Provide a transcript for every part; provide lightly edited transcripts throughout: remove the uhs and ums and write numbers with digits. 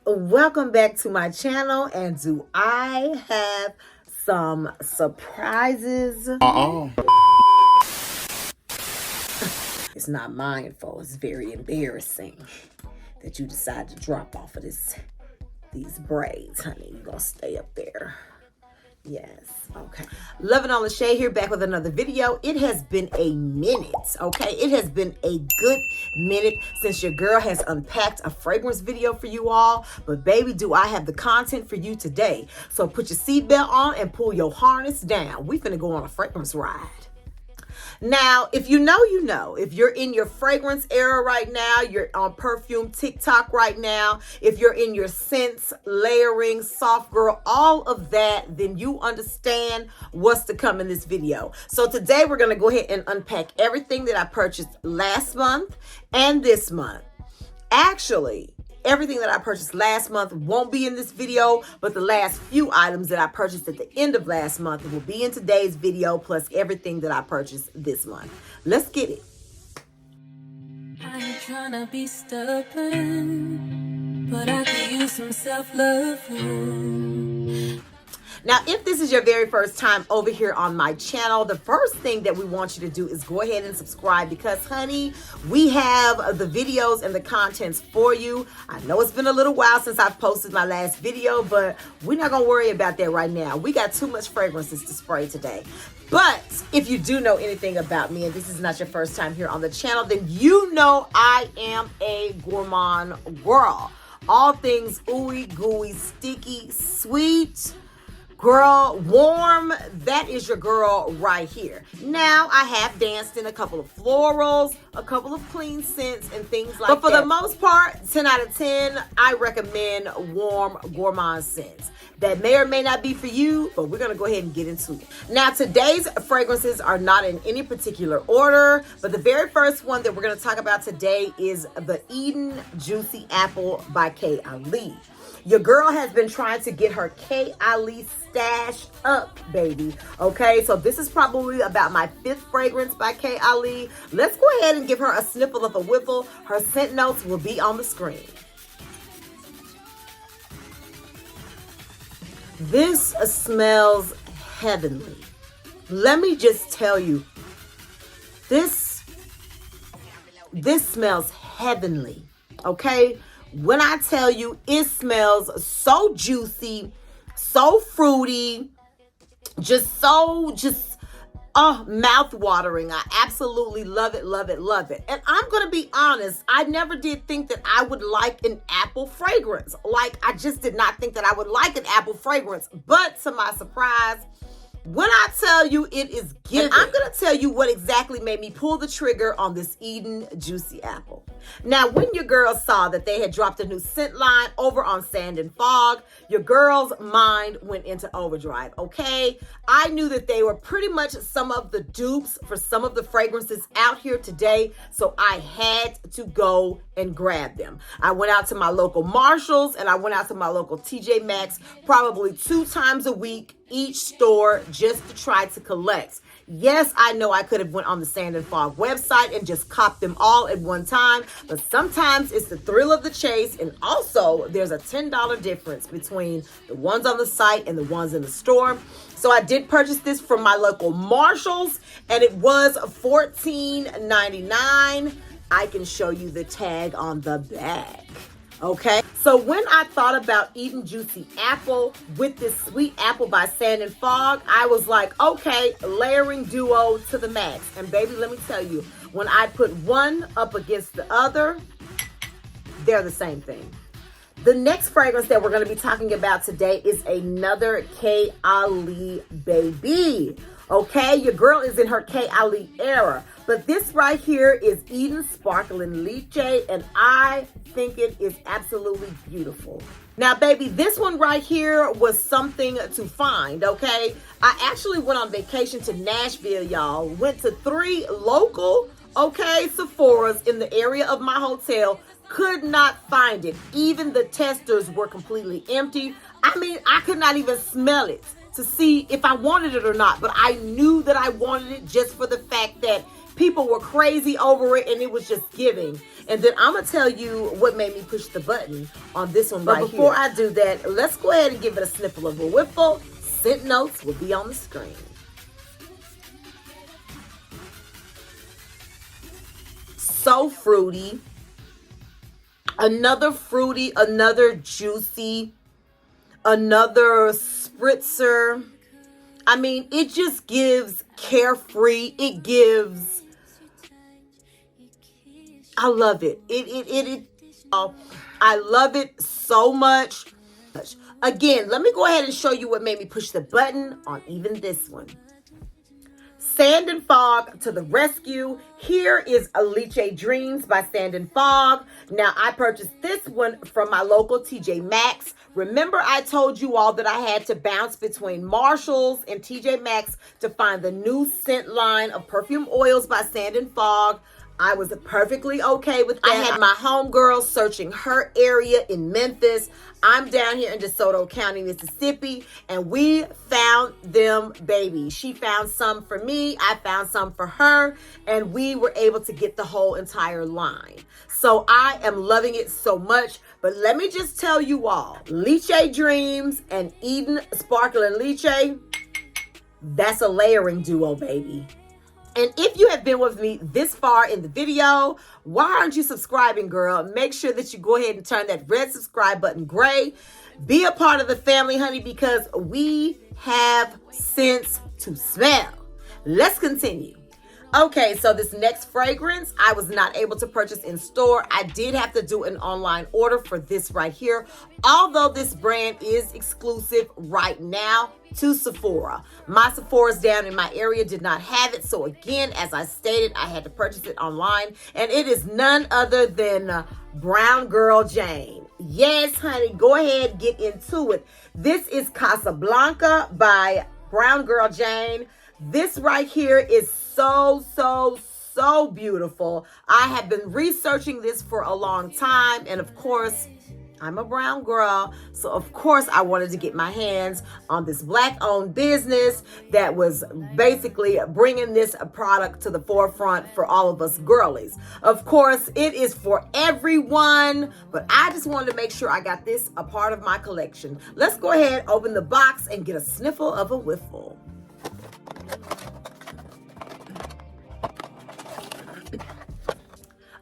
Welcome back to my channel, and do I have some surprises? It's not mindful. It's very embarrassing that you decide to drop off of these braids, honey. You're gonna stay up there. Yes, okay. Luv N on Lashae here, back with another video. It has been a minute, okay? It has been a good minute since your girl has unpacked a fragrance video for you all. But baby, do I have the content for you today. So put your seatbelt on and pull your harness down. We finna go on a fragrance ride. Now, if you know, you know. If you're in your fragrance era right now, you're on Perfume TikTok right now, if you're in your scents, layering, soft girl, all of that, then you understand what's to come in this video. So today we're going to go ahead and unpack everything that I purchased last month and this month. Actually, everything that I purchased last month won't be in this video, but the last few items that I purchased at the end of last month will be in today's video, plus everything that I purchased this month. Let's get it. I ain't tryna be stubborn, but I could use some self-love. Now, if this is your very first time over here on my channel, the first thing that we want you to do is go ahead and subscribe because, honey, we have the videos and the contents for you. I know it's been a little while since I've posted my last video, but we're not going to worry about that right now. We got too much fragrances to spray today. But if you do know anything about me, and this is not your first time here on the channel, then you know I am a gourmand girl. All things ooey gooey, sticky, sweet, girl, warm, that is your girl right here. Now, I have danced in a couple of florals, a couple of clean scents, and things like that. But for the most part, 10 out of 10, I recommend warm gourmand scents. That may or may not be for you, but we're going to go ahead and get into it. Now, today's fragrances are not in any particular order, but the very first one that we're going to talk about today is the Eden Juicy Apple by K. Ali. Your girl has been trying to get her K. Ali stash up, baby. Okay, so this is probably about my 5th fragrance by K. Ali. Let's go ahead and give her a sniffle of a whiffle. Her scent notes will be on the screen. This smells heavenly. Let me just tell you, this smells heavenly, okay? When I tell you it smells so juicy, so fruity, mouth-watering. I absolutely love it, love it, love it. And I'm going to be honest, I never did think that I would like an apple fragrance. Like, I just did not think that I would like an apple fragrance. But to my surprise, when I tell you it is giving, and I'm going to tell you what exactly made me pull the trigger on this Eden Juicy Apple. Now, when your girl saw that they had dropped a new scent line over on Sand and Fog, your girl's mind went into overdrive, okay? I knew that they were pretty much some of the dupes for some of the fragrances out here today, so I had to go and grab them. I went out to my local Marshalls and I went out to my local TJ Maxx probably 2 times a week, each store, just to try to collect. Yes, I know I could have went on the Sand and Fog website and just copped them all at one time, but sometimes it's the thrill of the chase, and also there's a $10 difference between the ones on the site and the ones in the store. So I did purchase this from my local Marshalls, and it was $14.99. I can show you the tag on the back. Okay, so when I thought about Eden Juicy Apple with this sweet apple by Sand and Fog, I was like, okay, layering duo to the max. And baby, let me tell you, when I put one up against the other, they're the same thing. The next fragrance that we're going to be talking about today is another K. Ali, baby. Okay, your girl is in her K. Ali era. But this right here is Eden Sparkling Lashae, and I think it is absolutely beautiful. Now, baby, this one right here was something to find, okay? I actually went on vacation to Nashville, y'all. Went to 3 local, okay, Sephora's in the area of my hotel. Could not find it. Even the testers were completely empty. I mean, I could not even smell it to see if I wanted it or not. But I knew that I wanted it just for the fact that People were crazy over it, and it was just giving. And then I'm going to tell you what made me push the button on this one right here. But before I do that, let's go ahead and give it a sniffle of a whiffle. Scent notes will be on the screen. So fruity. Another fruity, another juicy, another spritzer. I mean, it just gives carefree. It gives, I love it. I love it so much. Again, let me go ahead and show you what made me push the button on even this one. Sand and Fog to the rescue. Here is Lashae Dreams by Sand and Fog. Now, I purchased this one from my local TJ Maxx. Remember, I told you all that I had to bounce between Marshalls and TJ Maxx to find the new scent line of perfume oils by Sand and Fog. I was perfectly okay with that. I had my homegirl searching her area in Memphis. I'm down here in DeSoto County, Mississippi, and we found them babies. She found some for me, I found some for her, and we were able to get the whole entire line. So I am loving it so much. But let me just tell you all, Lashae Dreams and Eden Sparkling Lashae, that's a layering duo, baby. And if you have been with me this far in the video, why aren't you subscribing, girl? Make sure that you go ahead and turn that red subscribe button gray. Be a part of the family, honey, because we have scents to smell. Let's continue. Okay, so this next fragrance, I was not able to purchase in store. I did have to do an online order for this right here. Although this brand is exclusive right now to Sephora. My Sephora's down in my area did not have it. So again, as I stated, I had to purchase it online. And it is none other than Brown Girl Jane. Yes, honey, go ahead, get into it. This is Casablanca by Brown Girl Jane. This right here is so beautiful. I have been researching this for a long time, and of course, I'm a brown girl, so of course I wanted to get my hands on this black-owned business that was basically bringing this product to the forefront for all of us girlies. Of course, it is for everyone, but I just wanted to make sure I got this a part of my collection. Let's go ahead, open the box, and get a sniffle of a whiffle.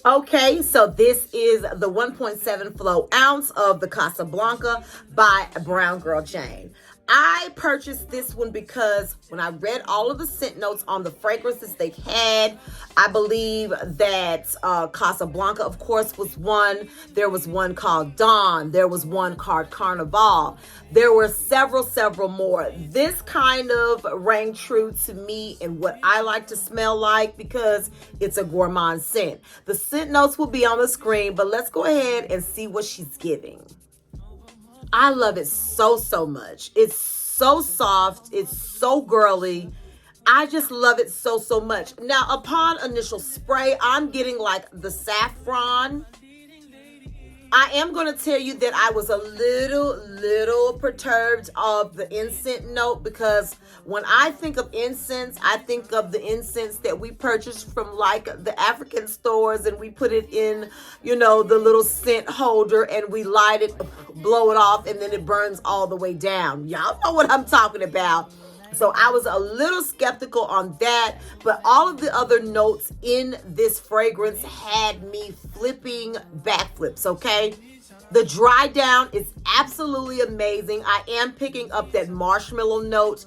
Okay, so this is the 1.7 flow ounce of the Casablanca by Brown Girl Jane. I purchased this one because when I read all of the scent notes on the fragrances they had, I believe that Casablanca, of course, was one. There was one called Dawn. There was one called Carnival. There were several more. This kind of rang true to me and what I like to smell like because it's a gourmand scent. The scent notes will be on the screen, but let's go ahead and see what she's giving. I love it so much. It's so soft. It's so girly. I just love it so much. Now, upon initial spray, I'm getting like the saffron. I am going to tell you that I was a little perturbed of the incense note because when I think of incense, I think of the incense that we purchased from like the African stores and we put it in, you know, the little scent holder and we light it, blow it off, and then it burns all the way down. Y'all know what I'm talking about. So I was a little skeptical on that, but all of the other notes in this fragrance had me flipping backflips, okay? The dry down is absolutely amazing. I am picking up that marshmallow note,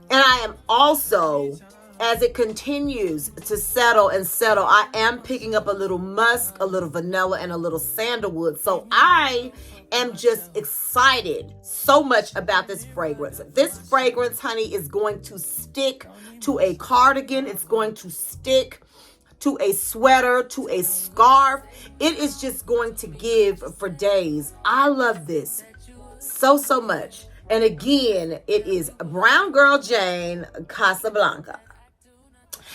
and I am also, as it continues to settle, I am picking up a little musk, a little vanilla, and a little sandalwood. So I am just excited so much about this fragrance. This fragrance, honey, is going to stick to a cardigan. It's going to stick to a sweater, to a scarf. It is just going to give for days. I love this so much. And again, it is Brown Girl Jane Casablanca.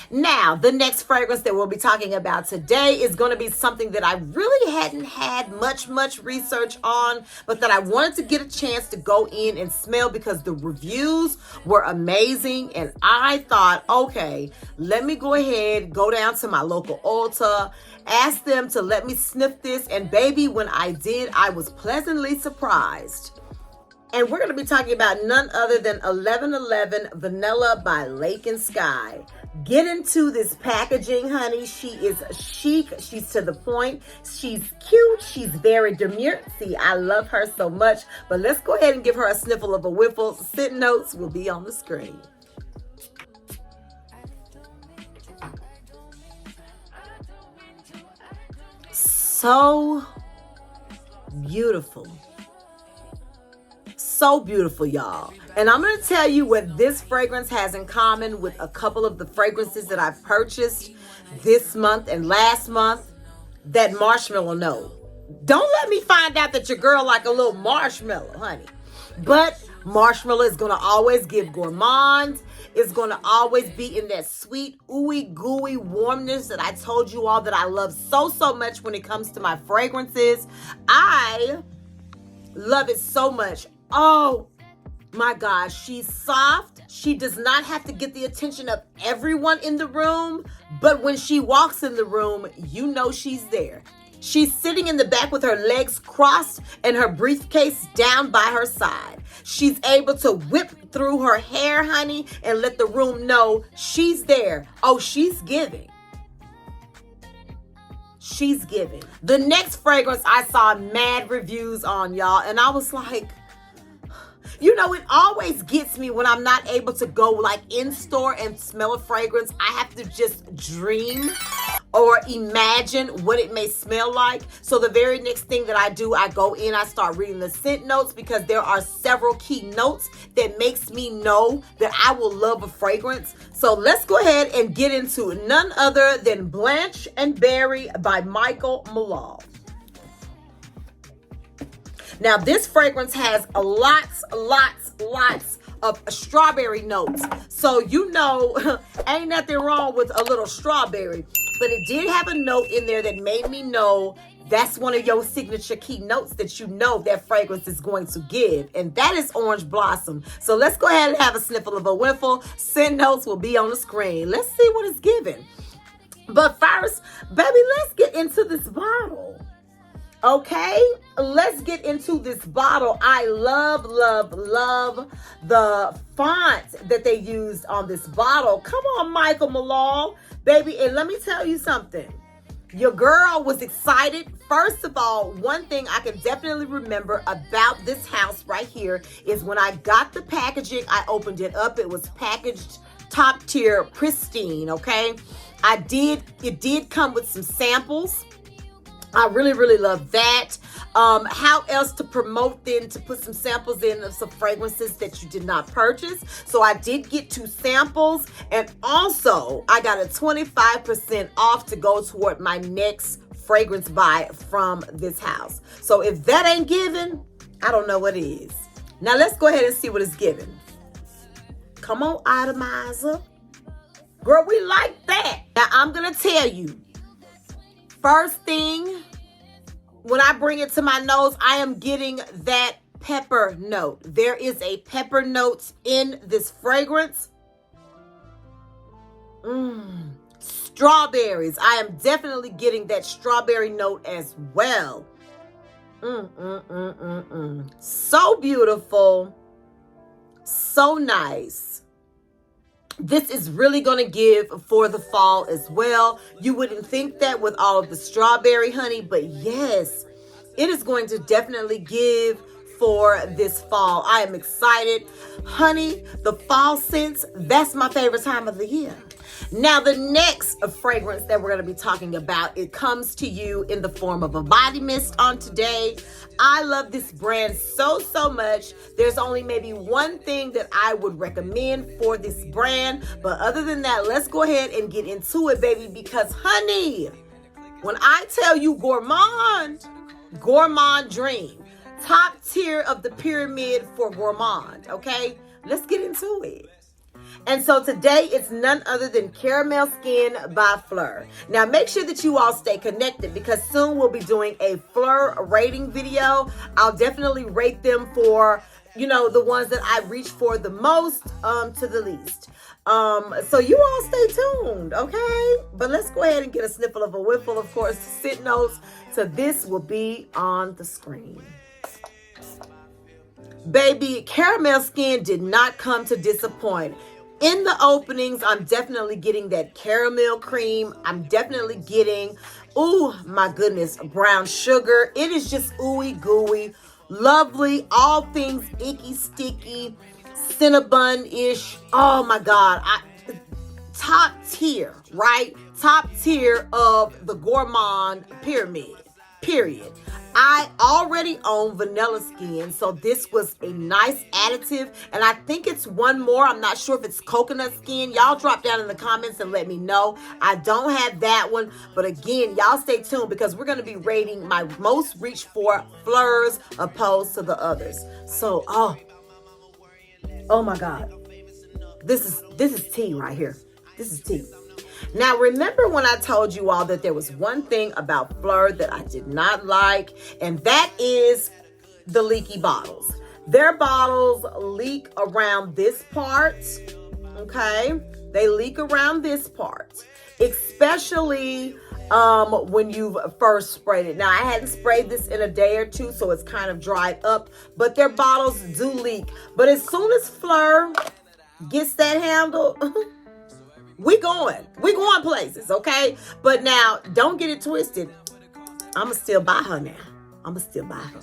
Now, the next fragrance that we'll be talking about today is going to be something that I really hadn't had much research on, but that I wanted to get a chance to go in and smell because the reviews were amazing. And I thought, okay, let me go ahead, go down to my local Ulta, ask them to let me sniff this. And baby, when I did, I was pleasantly surprised. And we're going to be talking about none other than 1111 Vanilla by Lake and Sky. Get into this packaging, honey. She is chic. She's to the point. She's cute. She's very demure. See, I love her so much. But let's go ahead and give her a sniffle of a whiffle. Scent notes will be on the screen. So beautiful. So beautiful, y'all. And I'm going to tell you what this fragrance has in common with a couple of the fragrances that I've purchased this month and last month. That marshmallow note. Don't let me find out that your girl like a little marshmallow, honey. But marshmallow is going to always give gourmand. It's going to always be in that sweet, ooey gooey warmness that I told you all that I love so much when it comes to my fragrances. I love it so much. Oh my gosh, she's soft. She does not have to get the attention of everyone in the room, but when she walks in the room, you know she's there. She's sitting in the back with her legs crossed and her briefcase down by her side. She's able to whip through her hair, honey, and let the room know she's there. Oh, she's giving. She's giving. The next fragrance I saw mad reviews on, y'all, and I was like, you know, it always gets me when I'm not able to go like in store and smell a fragrance. I have to just dream or imagine what it may smell like. So the very next thing that I do, I go in, I start reading the scent notes because there are several key notes that makes me know that I will love a fragrance. So let's go ahead and get into none other than Blanche and Berry by Michael Malov. Now, this fragrance has lots of strawberry notes. So, you know, ain't nothing wrong with a little strawberry. But it did have a note in there that made me know that's one of your signature key notes that you know that fragrance is going to give. And that is orange blossom. So, let's go ahead and have a sniffle of a whiffle. Scent notes will be on the screen. Let's see what it's giving. But first, baby, let's get into this bottle. Okay, let's get into this bottle. I love the font that they used on this bottle. Come on, Michael Malov, baby. And let me tell you something. Your girl was excited. First of all, one thing I can definitely remember about this house right here is when I got the packaging, I opened it up. It was packaged top tier, pristine, okay? It did come with some samples. I really love that. How else to promote then to put some samples in of some fragrances that you did not purchase. So I did get 2 samples, and also I got a 25% off to go toward my next fragrance buy from this house. So if that ain't giving, I don't know what is. Now let's go ahead and see what it's giving. Come on, atomizer. Girl, we like that. Now I'm gonna tell you, first thing, when I bring it to my nose, I am getting that pepper note. There is a pepper note in this fragrance. Strawberries. I am definitely getting that strawberry note as well. So beautiful. So nice. This is really going to give for the fall as well. You wouldn't think that with all of the strawberry, honey, but yes, it is going to definitely give for this fall. I am excited. Honey, the fall scents, that's my favorite time of the year. Now, the next fragrance that we're going to be talking about, it comes to you in the form of a body mist on today. I love this brand so much. There's only maybe one thing that I would recommend for this brand. But other than that, let's go ahead and get into it, baby. Because, honey, when I tell you gourmand dream, top tier of the pyramid for gourmand, okay? Let's get into it. And so today it's none other than Caramel Skin by Fleur. Now make sure that you all stay connected because soon we'll be doing a Fleur rating video. I'll definitely rate them for, the ones that I reach for the most to the least. So you all stay tuned, okay? But let's go ahead and get a sniffle of a whiffle. Of course, the scent notes to this will be on the screen. Baby, Caramel Skin did not come to disappoint. In the openings, I'm definitely getting that caramel cream. I'm definitely getting, oh my goodness, brown sugar. It is just ooey gooey, lovely, all things icky, sticky, Cinnabon-ish. Oh my God. Top tier, right? Top tier of the gourmand pyramid, period. I already own Vanilla Skin, so this was a nice additive. And I think it's one more. I'm not sure if it's Coconut Skin. Y'all drop down in the comments and let me know. I don't have that one. But again, y'all stay tuned because we're going to be rating my most reached for Fleurs opposed to the others. So, oh my God. This is tea right here. This is tea. Now, remember when I told you all that there was one thing about Fleur that I did not like, and that is the leaky bottles. Their bottles leak around this part, okay? They leak around this part, especially when you've first sprayed it. Now, I hadn't sprayed this in a day or two, so it's kind of dried up, but their bottles do leak. But as soon as Fleur gets that handle, we going places, okay? But now, don't get it twisted. I'ma still buy her now. I'ma still buy her.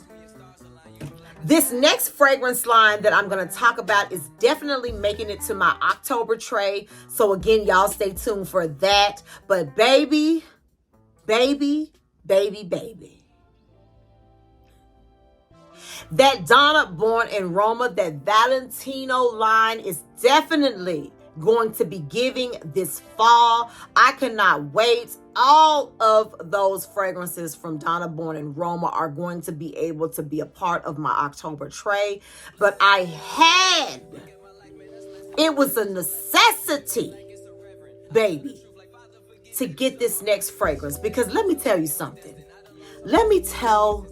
This next fragrance line that I'm going to talk about is definitely making it to my October tray. So again, y'all stay tuned for that. But baby. That Donna Born in Roma, that Valentino line is definitely going to be giving this fall. I cannot wait. All of those fragrances from Donna Born in Roma are going to be able to be a part of my October tray. But it was a necessity, baby, to get this next fragrance. Because let me tell you something. Let me tell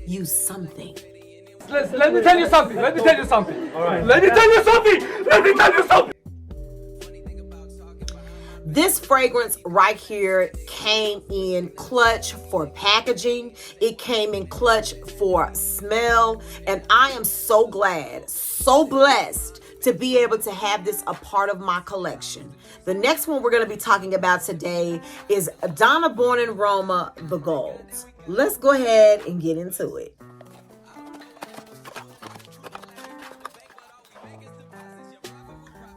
you something. Let me tell you something. All right. Let me tell you something. This fragrance right here came in clutch for packaging. It came in clutch for smell. And I am so glad, so blessed to be able to have this a part of my collection. The next one we're going to be talking about today is Donna Born in Roma, the Gold. Let's go ahead and get into it.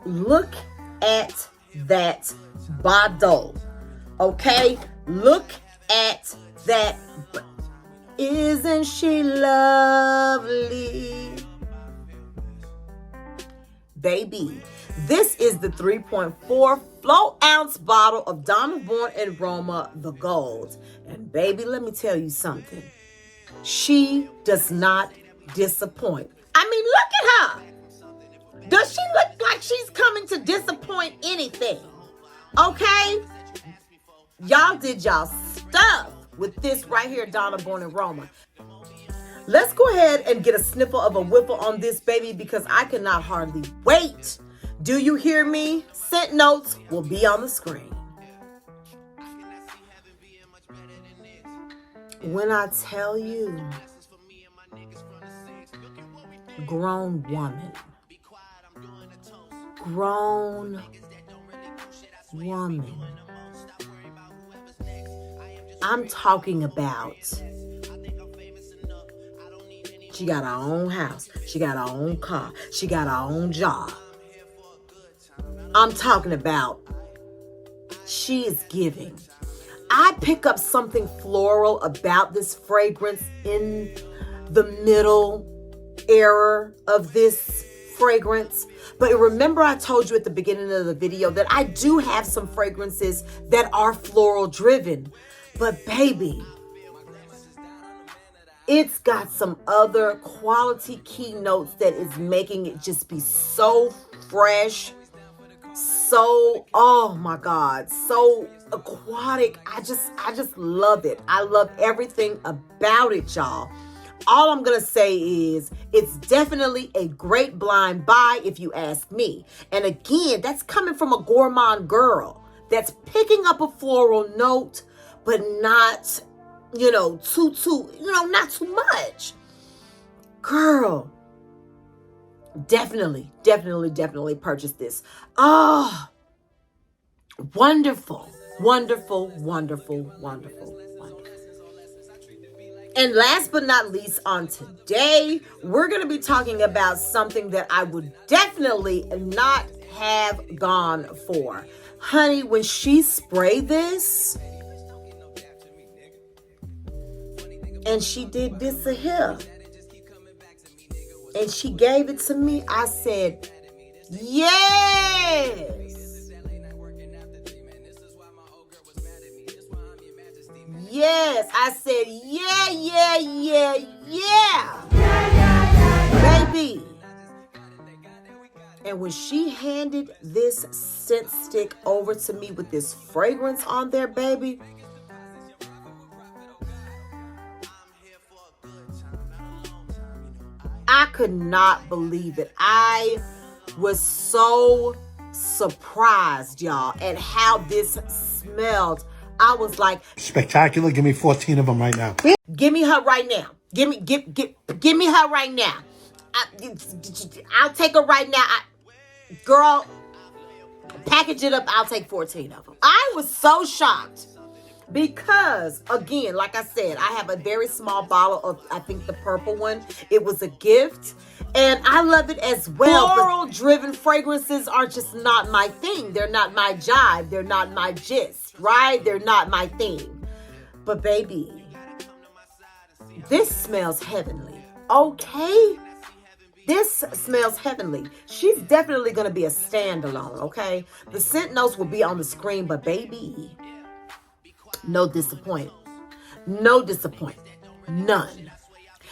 Look at that bottle, okay? Look at that. Isn't she lovely? Baby, this is the 3.4 flow ounce bottle of Donna Born in Roma, the Gold. And baby, let me tell you something. She does not disappoint. I mean, look at her. Does she look like she's coming to disappoint anything? Okay? Y'all did y'all stuff with this right here, Donna Born in Roma. Let's go ahead and get a sniffle of a whiffle on this baby because I cannot hardly wait. Do you hear me? Scent notes will be on the screen. When I tell you, grown woman, I'm talking about, she got her own house, she got her own car, she got her own job. I'm talking about, she is giving. I pick up something floral about this fragrance in the middle era of this fragrance. But remember, I told you at the beginning of the video that I do have some fragrances that are floral driven. But baby, it's got some other quality key notes that is making it just be so fresh, so, oh my God, so aquatic. I just love it. I love everything about it, y'all. All I'm going to say is it's definitely a great blind buy if you ask me. And again, that's coming from a gourmand girl that's picking up a floral note, but not, not too much. Girl, definitely purchase this. Oh, wonderful. And last but not least, on today, we're going to be talking about something that I would definitely not have gone for. Honey, when she sprayed this, and she did this here, and she gave it to me, I said, yes. Yes, I said, yeah. Baby. And when she handed this scent stick over to me with this fragrance on there, baby, I could not believe it. I was so surprised, y'all, at how this smelled. I was like, spectacular. Give me 14 of them right now. Give me her right now. Give me her right now. I'll take her right now. Girl, package it up. I'll take 14 of them. I was so shocked because, again, like I said, I have a very small bottle of, I think, the purple one. It was a gift, and I love it as well. Floral-driven fragrances are just not my thing. They're not my jive. They're not my gist, right? They're not my thing. But, baby, this smells heavenly, okay? This smells heavenly. She's definitely going to be a standalone, okay? The scent notes will be on the screen, but, baby, no disappointment. None.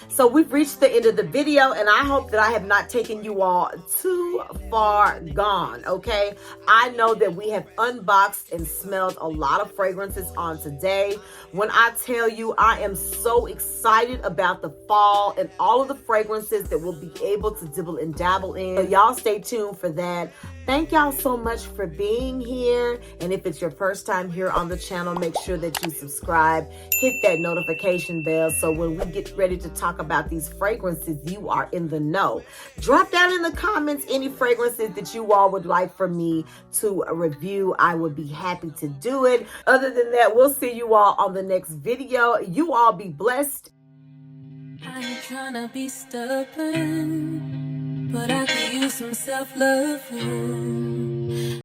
So we've reached the end of the video, and I hope that I have not taken you all too far gone, okay? I know that we have unboxed and smelled a lot of fragrances on today. When I tell you, I am so excited about the fall and all of the fragrances that we'll be able to dibble and dabble in. So y'all stay tuned for that. Thank y'all so much for being here. And if it's your first time here on the channel, make sure that you subscribe, hit that notification bell, so when we get ready to talk about these fragrances, you are in the know. Drop down in the comments any fragrances that you all would like for me to review. I would be happy to do it. Other than that, we'll see you all on the next video. You all be blessed. I ain't tryna be stubborn, but I could use some self-love.